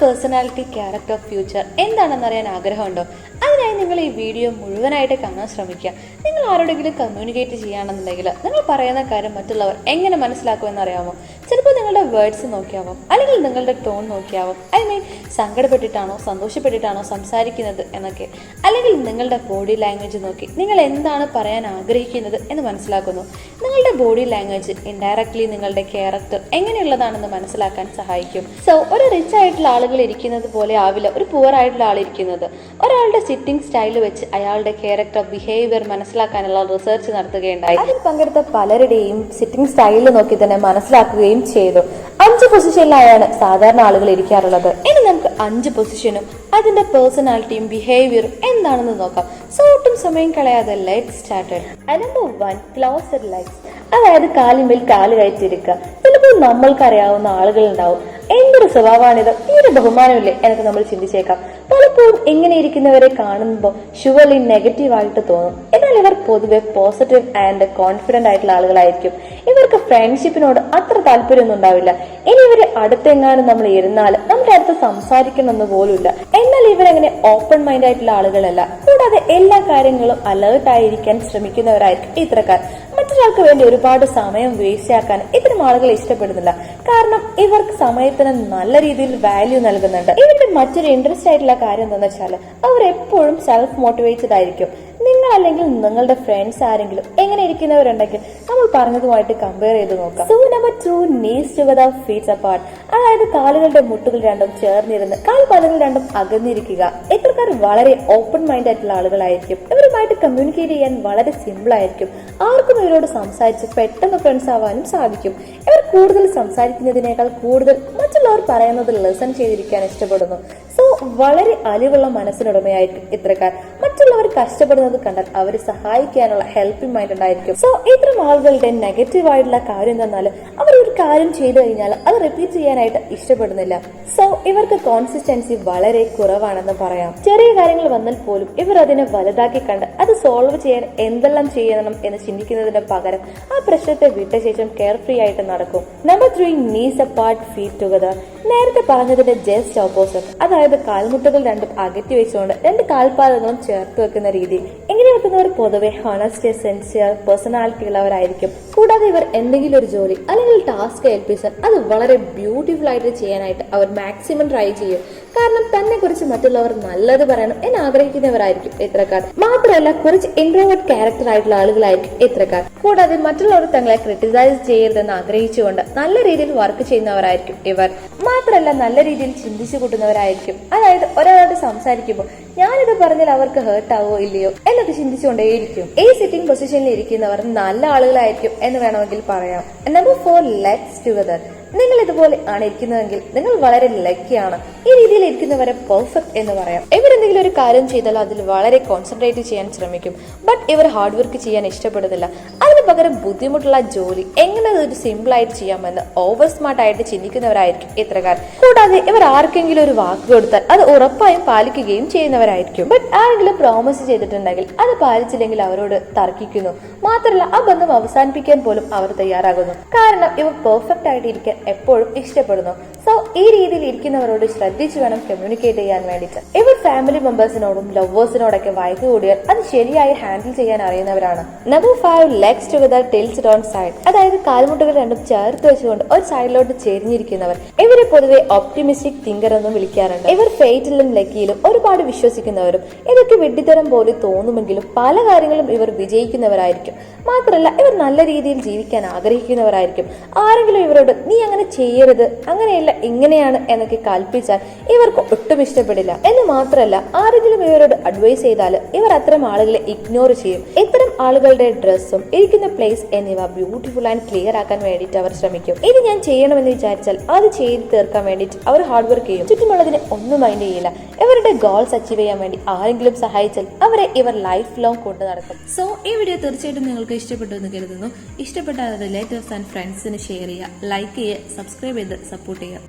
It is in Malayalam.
പേഴ്സണാലിറ്റി ക്യാരക്ടർ ഫ്യൂച്ചർ എന്താണെന്നറിയാൻ ആഗ്രഹമുണ്ടോ? അതിനായി നിങ്ങൾ ഈ വീഡിയോ മുഴുവനായിട്ട് കാണാൻ ശ്രമിക്കുക. നിങ്ങൾ ആരോടെങ്കിലും കമ്മ്യൂണിക്കേറ്റ് ചെയ്യുകയാണെന്നുണ്ടെങ്കിൽ നിങ്ങൾ പറയുന്ന കാര്യം മറ്റുള്ളവർ എങ്ങനെ മനസ്സിലാക്കുമെന്നറിയാമോ? ചിലപ്പോൾ നിങ്ങളുടെ വേർഡ്സ് നോക്കിയാവും, അല്ലെങ്കിൽ നിങ്ങളുടെ ടോൺ നോക്കിയാവും. ഐ മീൻ, സങ്കടപ്പെട്ടിട്ടാണോ സന്തോഷപ്പെട്ടിട്ടാണോ സംസാരിക്കുന്നത് എന്നൊക്കെ, അല്ലെങ്കിൽ നിങ്ങളുടെ ബോഡി ലാംഗ്വേജ് നോക്കി നിങ്ങൾ എന്താണ് പറയാൻ ആഗ്രഹിക്കുന്നത് എന്ന് മനസ്സിലാക്കുന്നു. നിങ്ങളുടെ ബോഡി ലാംഗ്വേജ് ഇൻഡയറക്ട്ലി നിങ്ങളുടെ ക്യാരക്ടർ എങ്ങനെയുള്ളതാണെന്ന് മനസ്സിലാക്കാൻ സഹായിക്കും. സോ ഒരു റിച്ച് ആയിട്ടുള്ള ആളുകൾ ഇരിക്കുന്നത് പോലെ ആവില്ല ഒരു പുവർ ആയിട്ടുള്ള ആൾ ഇരിക്കുന്നത്. ഒരാളുടെ സിറ്റിംഗ് സ്റ്റൈൽ വെച്ച് അയാളുടെ ക്യാരക്ടർ ബിഹേവിയർ മനസ്സിലാക്കാനുള്ള റിസർച്ച് നടത്തുകയുണ്ടായി. അതിൽ പങ്കെടുത്ത പലരുടെയും സിറ്റിംഗ് സ്റ്റൈൽ നോക്കി തന്നെ മനസ്സിലാക്കുകയും ചെയ്തു. 5 പൊസിഷനിലായാണ് സാധാരണ ആളുകൾ ഇരിക്കാറുള്ളത്. ഇനി നമുക്ക് 5 പൊസിഷനും അതിന്റെ പേഴ്സണാലിറ്റിയും ബിഹേവിയറും എന്താണെന്ന് നോക്കാം. സോ ഒട്ടും സമയം കളയാതെ let's started. Number 1, closed legs, അതായത് കാലിന്മേൽ കാല് കഴിച്ചിരിക്കുക. ചിലപ്പോൾ നമ്മൾക്കറിയാവുന്ന ആളുകൾ ഉണ്ടാവും, എന്തൊരു സ്വഭാവമാണിത്, ഈ ഒരു ബഹുമാനമില്ലേ എന്നൊക്കെ നമ്മൾ ചിന്തിച്ചേക്കാം. പലപ്പോഴും ഇങ്ങനെ ഇരിക്കുന്നവരെ കാണുമ്പോൾ ഷുവർലി നെഗറ്റീവായിട്ട് തോന്നും. എന്നാൽ ഇവർ പൊതുവെ പോസിറ്റീവ് ആൻഡ് കോൺഫിഡന്റ് ആയിട്ടുള്ള ആളുകളായിരിക്കും. ഇവർക്ക് ഫ്രണ്ട്ഷിപ്പിനോട് അത്ര താല്പര്യമൊന്നും ഉണ്ടാവില്ല. ഇനി ഇവര് അടുത്തെങ്ങാനും നമ്മൾ ഇരുന്നാൽ നമ്മുടെ അടുത്ത് സംസാരിക്കണമെന്ന് പോലുമില്ല. എന്നാൽ ഇവരങ്ങനെ ഓപ്പൺ മൈൻഡ് ആയിട്ടുള്ള ആളുകളല്ല. കൂടാതെ എല്ലാ കാര്യങ്ങളും അലേർട്ട് ആയിരിക്കാൻ ശ്രമിക്കുന്നവരായിരിക്കും ഇത്തരക്കാർ. മറ്റൊരാൾക്ക് വേണ്ടി ഒരുപാട് സമയം വേസ്റ്റ് ആക്കാൻ ഇത്തരം ആളുകൾ ഇഷ്ടപ്പെടുന്നില്ല. കാരണം ഇവർക്ക് സമയത്തിന് നല്ല രീതിയിൽ വാല്യൂ നൽകുന്നുണ്ട്. ഇവരുടെ മറ്റൊരു ഇൻട്രസ്റ്റ് ആയിട്ടുള്ള കാര്യം എന്താണെന്ന് വെച്ചാൽ അവർ എപ്പോഴും സെൽഫ് മോട്ടിവേറ്റഡ് ആയിരിക്കും. നിങ്ങൾ അല്ലെങ്കിൽ നിങ്ങളുടെ ഫ്രണ്ട്സ് ആരെങ്കിലും എങ്ങനെ ഇരിക്കുന്നവരുണ്ടെങ്കിൽ നമ്മൾ പറഞ്ഞതുമായിട്ട് കമ്പയർ ചെയ്ത് നോക്കാം. So number 2, knees together, feet apart, അതായത് കാലുകളുടെ മുട്ടുകൾ രണ്ടും ചേർന്നിരുന്ന് കാൽപാദങ്ങൾ രണ്ടും അകന്നിരിക്കുക. ഇത്തരക്കാർ വളരെ ഓപ്പൺ മൈൻഡ് ആയിട്ടുള്ള ആളുകളായിരിക്കും. ഇവരുമായിട്ട് കമ്മ്യൂണിക്കേറ്റ് ചെയ്യാൻ വളരെ സിമ്പിൾ ആയിരിക്കും. ആർക്കും ഇവരോട് സംസാരിച്ച് പെട്ടെന്ന് ഫ്രണ്ട്സ് ആവാനും സാധിക്കും. ഇവർ കൂടുതൽ സംസാരിക്കുന്നതിനേക്കാൾ കൂടുതൽ മറ്റുള്ളവർ പറയുന്നത് ലിസൺ ചെയ്തിരിക്കാൻ ഇഷ്ടപ്പെടുന്നു. സോ വളരെ അലിവുള്ള മനസ്സിനുടമയായിരിക്കും ഇത്തരക്കാർ. മറ്റുള്ളവർ കഷ്ടപ്പെടുന്നത് കണ്ടാൽ അവരെ സഹായിക്കാനുള്ള ഹെൽപ്പിംഗ് മൈൻഡ് ഉണ്ടായിരിക്കും. സോ ഇത്തരം ആളുകളുടെ നെഗറ്റീവ് ആയിട്ടുള്ള കാര്യം എന്നാൽ അവർ ഒരു കാര്യം ചെയ്തു കഴിഞ്ഞാൽ അത് റിപ്പീറ്റ് ചെയ്യാനായിട്ട് ഇഷ്ടപ്പെടുന്നില്ല. സോ ഇവർക്ക് കോൺസിസ്റ്റൻസി വളരെ കുറവാണെന്ന് പറയാം. ചെറിയ കാര്യങ്ങൾ വന്നാൽ പോലും ഇവർ അതിനെ വലുതാക്കി കണ്ട് അത് സോൾവ് ചെയ്യാൻ എന്തെല്ലാം ചെയ്യണം എന്ന് ചിന്തിക്കുന്നതിന് പകരം ആ പ്രശ്നത്തെ വിട്ട ശേഷം കെയർ ഫ്രീ ആയിട്ട് നടക്കും. Number 3, knees apart, feet together, നേരത്തെ പറഞ്ഞതിന്റെ ജസ്റ്റ് ഓപ്പോസിറ്റ്. അതായത് കാൽമുട്ടുകൾ രണ്ടും അകറ്റി വെച്ചുകൊണ്ട് 2 കാൽപാദങ്ങളും ചേർത്ത് വെക്കുന്ന രീതി. ഇങ്ങനെ വെക്കുന്നവർ പൊതുവെ ഹോണസ്റ്റ്, സിൻസിയർ പേഴ്സണാലിറ്റി ഉള്ളവരായിരിക്കും. കൂടാതെ ഇവർ എന്തെങ്കിലും ഒരു ജോലി അല്ലെങ്കിൽ ടാസ്ക് ഏൽപ്പിച്ചാൽ അത് വളരെ ബ്യൂട്ടിഫുൾ ആയിട്ട് ചെയ്യാനായിട്ട് അവർ മാക്സിമം ട്രൈ ചെയ്യും. കാരണം തന്നെ കുറിച്ച് മറ്റുള്ളവർ നല്ലത് പറയണം എന്ന് ആഗ്രഹിക്കുന്നവരായിരിക്കും ഇത്തരക്കാർ. മാത്രമല്ല കുറച്ച് ഇൻട്രോവേർട്ട് ക്യാരക്ടർ ആയിട്ടുള്ള ആളുകളായിരിക്കും ഇത്തരക്കാർ. കൂടാതെ മറ്റുള്ളവർ തങ്ങളെ ക്രിട്ടിസൈസ് ചെയ്യരുതെന്ന് ആഗ്രഹിച്ചുകൊണ്ട് നല്ല രീതിയിൽ വർക്ക് ചെയ്യുന്നവരായിരിക്കും ഇവർ. മാത്രമല്ല നല്ല രീതിയിൽ ചിന്തിച്ചു കൂട്ടുന്നവരായിരിക്കും. അതായത് ഒരാളോട് സംസാരിക്കുമ്പോൾ ഞാനിത് പറഞ്ഞാൽ അവർക്ക് ഹേർട്ട് ആവോ ഇല്ലയോ എന്നൊക്കെ ചിന്തിച്ചുകൊണ്ടേയിരിക്കും. ഈ സിറ്റിംഗ് പൊസിഷനിൽ ഇരിക്കുന്നവർ നല്ല ആളുകളായിരിക്കും എന്ന് വേണമെങ്കിൽ പറയാം. നമ്പർ 4, legs together, നിങ്ങൾ ഇതുപോലെ ആണ് ഇരിക്കുന്നതെങ്കിൽ നിങ്ങൾ വളരെ ലക്കിയാണ്. ഈ രീതിയിൽ ഇരിക്കുന്നവരെ പെർഫെക്റ്റ് എന്ന് പറയാം. ഇവരെന്തെങ്കിലും ഒരു കാര്യം ചെയ്താൽ അതിൽ വളരെ കോൺസെൻട്രേറ്റ് ചെയ്യാൻ ശ്രമിക്കും. ബട്ട് ഇവർ ഹാർഡ് വർക്ക് ചെയ്യാൻ ഇഷ്ടപ്പെടുന്നില്ല. അതിന് പകരം ബുദ്ധിമുട്ടുള്ള ജോലി എങ്ങനെ ഒരു സിമ്പിൾ ആയിട്ട് ചെയ്യാമെന്ന് ഓവർ സ്മാർട്ട് ആയിട്ട് ചിന്തിക്കുന്നവരായിരിക്കും ഇത്തരക്കാർ. കൂടാതെ ഇവർ ആർക്കെങ്കിലും ഒരു വാക്ക് കൊടുത്താൽ അത് ഉറപ്പായും പാലിക്കുകയും ചെയ്യുന്നവരായിരിക്കും. ബട്ട് ആരെങ്കിലും പ്രോമിസ് ചെയ്തിട്ടുണ്ടെങ്കിൽ അത് പാലിച്ചില്ലെങ്കിൽ അവരോട് തർക്കിക്കുന്നു. മാത്രമല്ല ആ ബന്ധം അവസാനിപ്പിക്കാൻ പോലും അവർ തയ്യാറാകുന്നു. കാരണം ഇവർ പെർഫെക്റ്റ് ആയിട്ട് ഇരിക്കാൻ എപ്പോഴും ഇഷ്ടപ്പെടുന്നു. സോ ഈ രീതിയിൽ ഇരിക്കുന്നവരോട് ശ്രദ്ധിച്ചു വേണം കമ്മ്യൂണിക്കേറ്റ് ചെയ്യാൻ വേണ്ടിയിട്ട്. ഇവർ ഫാമിലി മെമ്പേഴ്സിനോടും ലവേഴ്സിനോടൊക്കെ വഴക്ക് കൂടിയാൽ അത് ശരിയായി ഹാൻഡിൽ ചെയ്യാൻ അറിയുന്നവരാണ്. Number 5, legs together, tilted on side, അതായത് കാൽമുട്ടുകൾ രണ്ടും ചേർത്ത് വെച്ചുകൊണ്ട് ഒരു സൈഡിലോട്ട് ചെരിഞ്ഞിരിക്കുന്നവർ. ഇവരെ പൊതുവെ ഓപ്റ്റിമിസ്റ്റിക് തിങ്കർ എന്നും വിളിക്കാറുണ്ട്. ഇവർ ഫെയ്റ്റിലും ലക്കിയിലും ഒരുപാട് വിശ്വസിക്കുന്നവരും. ഇതൊക്കെ വിഡ്ഢിത്തരം പോലെ തോന്നുമെങ്കിലും പല കാര്യങ്ങളും ഇവർ വിജയിക്കുന്നവരായിരിക്കും. മാത്രമല്ല ഇവർ നല്ല രീതിയിൽ ജീവിക്കാൻ ആഗ്രഹിക്കുന്നവരായിരിക്കും. ആരെങ്കിലും ഇവരോട് നീ അങ്ങനെ ചെയ്യരുത്, അങ്ങനെയല്ല ഇങ്ങനെയാണ് എന്നൊക്കെ കൽപ്പിച്ചാൽ ഇവർക്ക് ഒട്ടും ഇഷ്ടപ്പെടില്ല. എന്ന് മാത്രമല്ല ആരെങ്കിലും ഇവരോട് അഡ്വൈസ് ചെയ്താൽ ഇവർ അത്തരം ആളുകളെ ഇഗ്നോർ ചെയ്യും. ഇത്തരം ആളുകളുടെ ഡ്രസ്സും ഇരിക്കുന്ന പ്ലേസ് എന്നിവ ബ്യൂട്ടിഫുൾ ആൻഡ് ക്ലിയർ ആക്കാൻ വേണ്ടിയിട്ട് അവർ ശ്രമിക്കും. ഇത് ഞാൻ ചെയ്യണമെന്ന് വിചാരിച്ചാൽ അത് ചെയ്ത് തീർക്കാൻ വേണ്ടിയിട്ട് അവർ ഹാർഡ് വർക്ക് ചെയ്യും. ചുറ്റുമുള്ളതിനെ ഒന്നും മൈൻഡ് ചെയ്യില്ല. ഇവരുടെ ഗോൾസ് അച്ചീവ് ചെയ്യാൻ വേണ്ടി ആരെങ്കിലും സഹായിച്ചാൽ അവരെ ഇവർ ലൈഫ് ലോങ് കൊണ്ടു നടക്കും. സോ ഈ വീഡിയോ തീർച്ചയായിട്ടും നിങ്ങൾക്ക് ഇഷ്ടപ്പെട്ടു എന്ന് കരുതുന്നു. ഇഷ്ടപ്പെട്ടാൽ റിലേറ്റീവ്സ് ആൻഡ് ഫ്രണ്ട്സിന് ഷെയർ ചെയ്യുക, ലൈക്ക് ചെയ്യുക, സബ്സ്ക്രൈബ് ചെയ്ത് സപ്പോർട്ട് ചെയ്യുക.